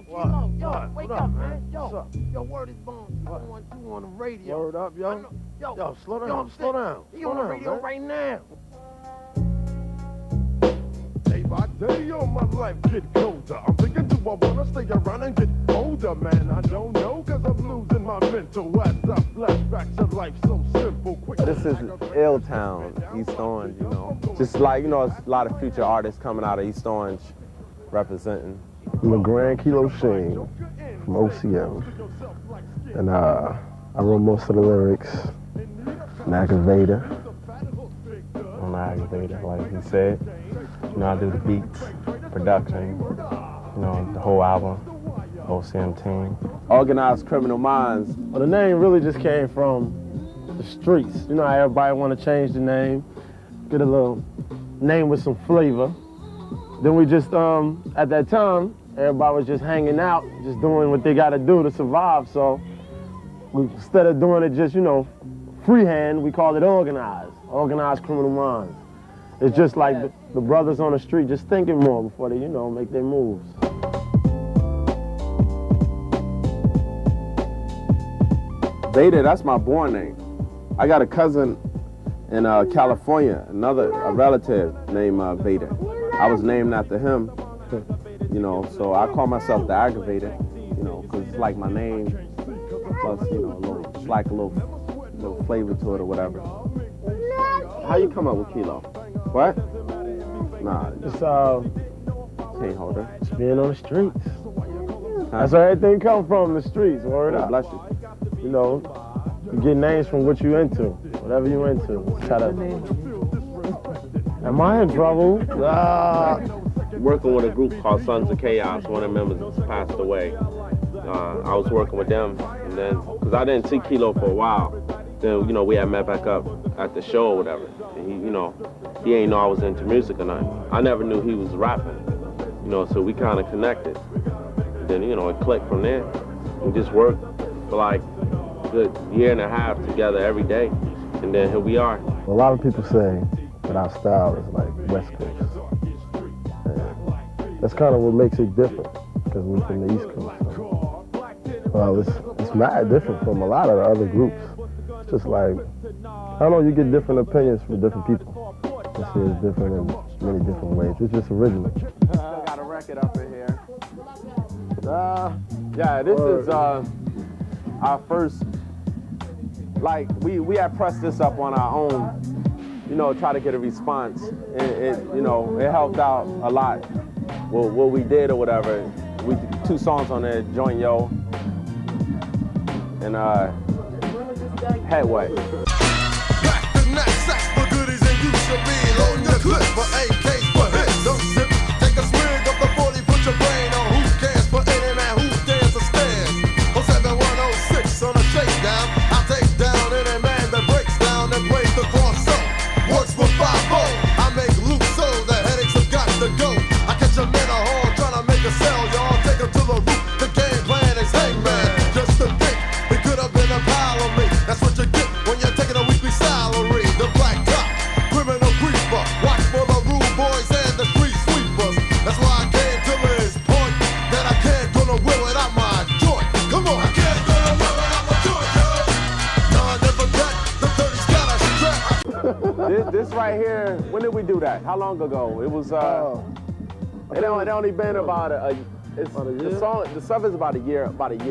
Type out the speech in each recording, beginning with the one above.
Kilo, yo, wake up, man. What's up? Yo, word is born. 212 on the radio. Word up, yo. Yo, slow down, slow down. He on the radio right now. Day by day, yo, my life get colder. I'm thinking, do I wanna stay around and get older, man? I don't know, cause I'm losing my mental as I flashback to life so simple. Quick. This is Ill-Town, East Orange, you know. Just like, you know, it's a lot of future artists coming out of East Orange representing. I'm a Grand Kilo Shane from OCM. And I wrote most of the lyrics. An aggravator. I'm an aggravator, like he said. You know, I do the beats, production, you know, the whole album, OCM team. Organized Criminal Minds. Well, the name really just came from the streets. You know how everybody want to change the name, get a little name with some flavor. Then we just, at that time, everybody was just hanging out, just doing what they got to do to survive. So instead of doing it just, you know, freehand, we called it Organized Criminal Minds. It's just like the brothers on the street just thinking more before they, you know, make their moves. Vader, that's my born name. I got a cousin in California, a relative named Vader. I was named after him, you know, so I call myself the Aggravator, you know, because it's like my name, plus, you know, it's like a little flavor to it or whatever. How you come up with Kilo? What? Nah, Just can't hold her. just being on the streets. That's where everything come from, the streets, word up. Bless you. You know, you get names from what you into, whatever you into. Try to... Am I in trouble? Working with a group called Sons of Chaos. One of the members has passed away. I was working with them, and then, because I didn't see Kilo for a while, then, you know, we had met back up at the show or whatever. And he, you know, he ain't know I was into music or nothing. I never knew he was rapping, you know, so we kind of connected. Then, you know, it clicked from there. We just worked for like a good year and a half together every day, and then here we are. A lot of people say that our style is like West Coast. And that's kind of what makes it different, because we're from the East Coast. So. Well, it's mad different from a lot of the other groups. It's just like, I don't know, you get different opinions from different people. This is different in many different ways. It's just original. Still got a record up in here. Yeah, this is our first, like, we had pressed this up on our own, you know, try to get a response. It you know, it helped out a lot, what we did or whatever. We did 2 songs on there, Joint Yo, and Headway. Back the knapsack for goodies and you should be loading your clip for AKs for hits. Don't sip, take a swig of the 40, put your brain on who cares for any man who dares to stand. 07106 on a shakedown, I take down any man that breaks down and plays the cross up. Works for 5-0, I make loot so the headaches have got to go. I catch them in a hall trying to make a sell, y'all take them to the roof. The game plan is hangman, just to think it could have been a pile of me. That's what you get when you're taking a weekly salary. The black cop, criminal creeper, watch for the rude boys and the street sweepers. That's why I came to this point that I can't gonna will it out my joint. Come on, I can't gonna will it out my joint, yo. No, I never got the 30's got a strap. This right here, when did we do that? How long ago? It was, it only been about the stuff is about a year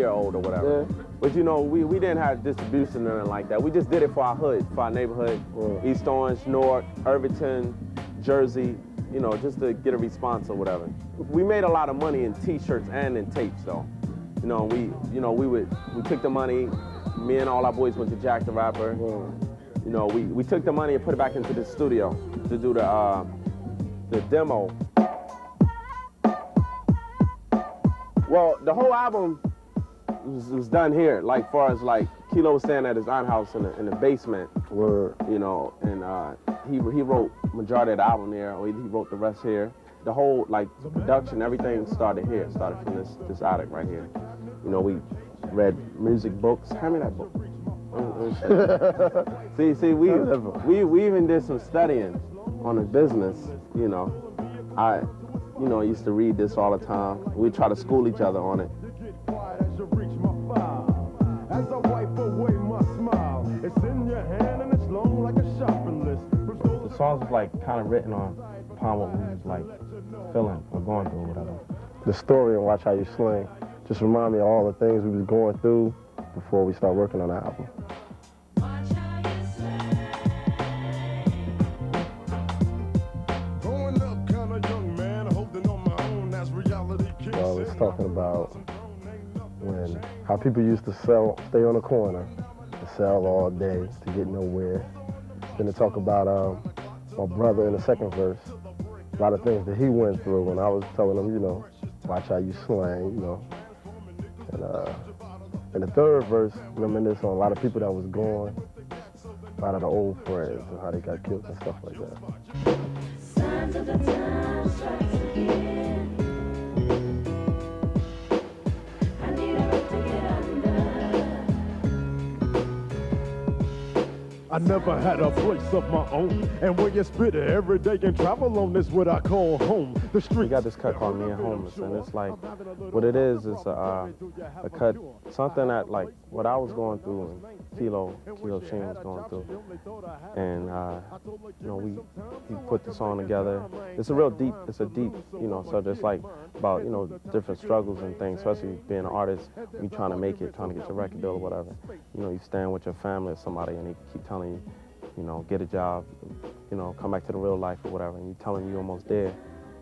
old or whatever. Yeah. But you know, we didn't have distribution or anything like that. We just did it for our hood, for our neighborhood. Yeah. East Orange, Newark, Irvington, Jersey, you know, just to get a response or whatever. We made a lot of money in t-shirts and in tapes though. You know, we took the money, me and all our boys went to Jack the Rapper. Yeah. You know, we took the money and put it back into the studio to do the demo. Well, the whole album was done here, like far as like Kilo was staying at his aunt house in the basement. Word. You know, and he wrote majority of the album there, or he wrote the rest here. The whole like production, everything started here, started from this attic right here. You know, we read music books. Hand me that book. see, we even did some studying on the business. You know, you know, used to read this all the time. We try to school each other on it. As I wipe away my smile, it's in your hand and it's long like a shopping list. The songs was like kind of written upon what we was like feeling or going through or whatever. The story and Watch How You Sling just remind me of all the things we was going through before we start working on the album. Growing up kind of young man, holding on my own as reality kicks in. Well, it's talking about how people used to stay on the corner, to sell all day, to get nowhere. Then to talk about my brother in the second verse, a lot of things that he went through, and I was telling him, you know, watch how you slang, you know. And in the third verse, reminisce on a lot of people that was gone, a lot of the old friends and how they got killed and stuff like that. Signs of the time strikes again. I never had a place of my own, and where you spit it every day and travel on this what I call home. The street. We got this cut called Me and Homeless, and it's like, what it is a cut, something that like what I was going through and Kilo Sheen was going through, and you know, we put this song together. It's a deep, you know, subject. It's like about, you know, different struggles and things, especially being an artist. You trying to make it, trying to get your record deal or whatever. You know, you stand with your family or somebody, and they keep telling you, you know, get a job, you know, come back to the real life or whatever, and you tell them you're almost there,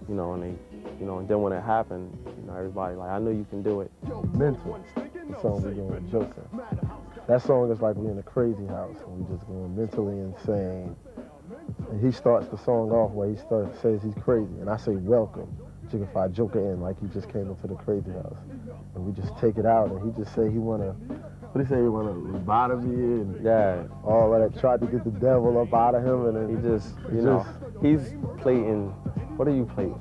you know, and they, you know, and then when it happened, you know, everybody like, I knew you can do it. Mental, the song we're doing, Joker. That song is like we in a crazy house, and we just going mentally insane. And he starts the song off where he says he's crazy, and I say welcome, Jiggified Joker in, like he just came into the crazy house. And we just take it out, and he just say he wanna, what he say, he wanna lobotomy me and all of that, tried to get the devil up out of him, and then he just, you know, he's playing, what do you play?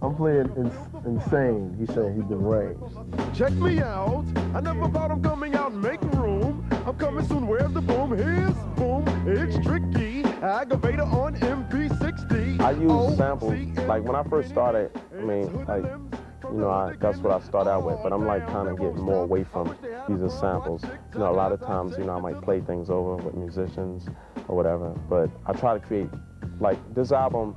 I'm playing insane. He said he's deranged. Check me out. I never thought I'm coming out and making room. I'm coming soon. Where's the boom? Here's boom. It's tricky. Aggravator on MP60. I use samples. Like when I first started, I mean, like, you know, that's what I started out with. But I'm like kind of getting more away from using samples. You know, a lot of times, you know, I might play things over with musicians or whatever. But I try to create, like this album.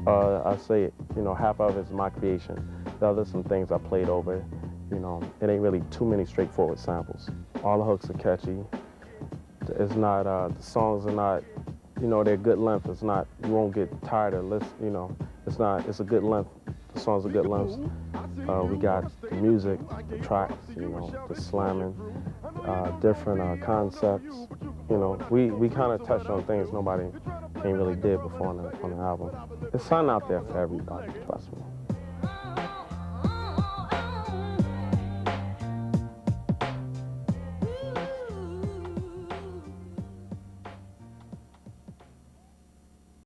I say it, you know, half of it is my creation. The other some things I played over. You know, it ain't really too many straightforward samples. All the hooks are catchy. It's not, the songs are not, you know, they're good length. It's not, you won't get tired of listening, you know. It's a good length. The songs are good lengths. We got the music, the tracks, you know, the slamming, different concepts. You know, we kind of touched on things nobody ain't really did before on the album. There's something out there for everybody, trust me.